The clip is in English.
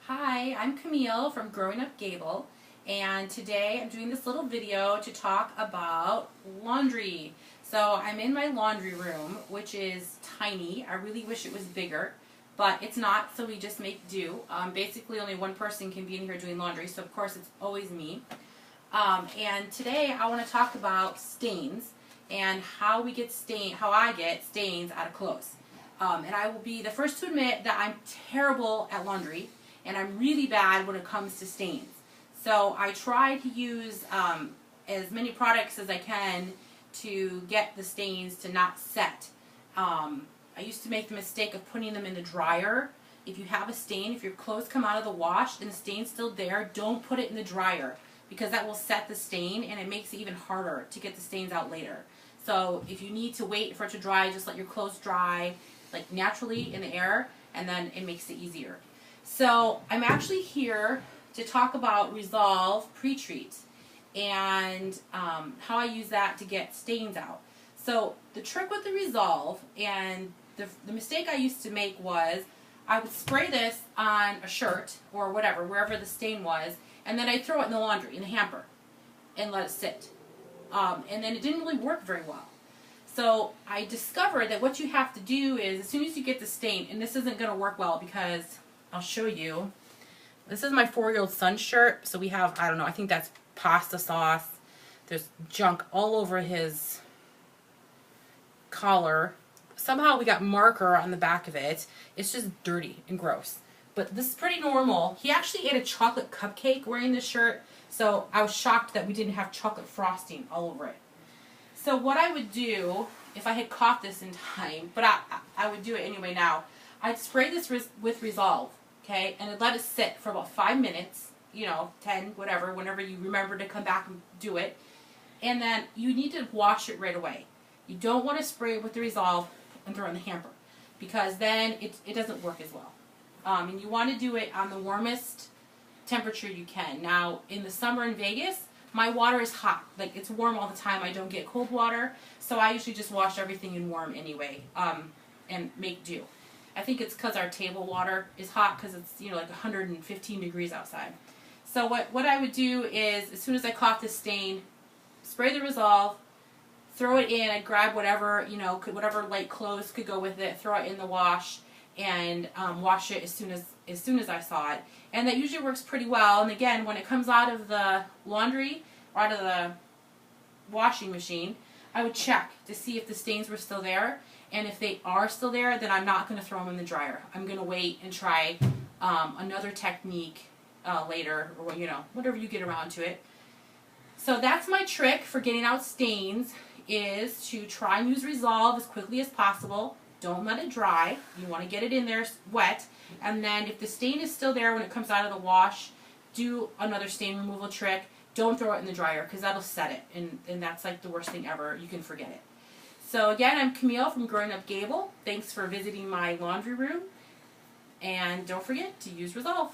Hi, I'm Camille from Growing Up Gable, and today I'm doing this little video to talk about laundry. So I'm in my laundry room, which is tiny. I really wish it was bigger, but it's not, so we just make do. Basically only one person can be in here doing laundry, so of course it's always me. And today I want to talk about stains and how I get stains out of clothes. And I will be the first to admit that I'm terrible at laundry, and I'm really bad when it comes to stains. So I try to use as many products as I can to get the stains to not set. I used to make the mistake of putting them in the dryer. If you have a stain, if your clothes come out of the wash and the stain's still there, don't put it in the dryer, because that will set the stain and it makes it even harder to get the stains out later. So if you need to wait for it to dry, just let your clothes dry like naturally in the air, and then it makes it easier. So I'm actually here to talk about Resolve Pre-Treat and how I use that to get stains out. So the trick with the Resolve, and the mistake I used to make was I would spray this on a shirt or whatever, wherever the stain was, and then I'd throw it in the laundry, in the hamper, and let it sit. And then it didn't really work very well. So I discovered that what you have to do is, as soon as you get the stain, and this isn't going to work well because I'll show you. This is my 4-year-old son's shirt. So we have, I don't know, I think that's pasta sauce. There's junk all over his collar. Somehow we got marker on the back of it. It's just dirty and gross. But this is pretty normal. He actually ate a chocolate cupcake wearing this shirt, so I was shocked that we didn't have chocolate frosting all over it. So what I would do, if I had caught this in time, but I would do it anyway now, I'd spray this with Resolve, okay, and I'd let it sit for about 5 minutes, 10, whatever, whenever you remember to come back and do it. And then you need to wash it right away. You don't want to spray it with the Resolve and throw it in the hamper, because then it doesn't work as well. And you want to do it on the warmest temperature you can. Now, in the summer in Vegas, my water is hot. Like, it's warm all the time. I don't get cold water, so I usually just wash everything in warm anyway, and make do. I think it's because our table water is hot, because it's, like 115 degrees outside. So what I would do is, as soon as I caught this stain, spray the Resolve, throw it in. I'd grab whatever, whatever light clothes could go with it, throw it in the wash, and wash it as soon as I saw it. And that usually works pretty well. And again, when it comes out of the laundry or out of the washing machine, I would check to see if the stains were still there. And if they are still there, then I'm not going to throw them in the dryer. I'm going to wait and try another technique later, or whatever you get around to it. So that's my trick for getting out stains, is to try and use Resolve as quickly as possible. Don't let it dry. You want to get it in there wet. And then if the stain is still there when it comes out of the wash, do another stain removal trick. Don't throw it in the dryer, because that'll set it. And that's like the worst thing ever. You can forget it. So again, I'm Camille from Growing Up Gable. Thanks for visiting my laundry room. And don't forget to use Resolve.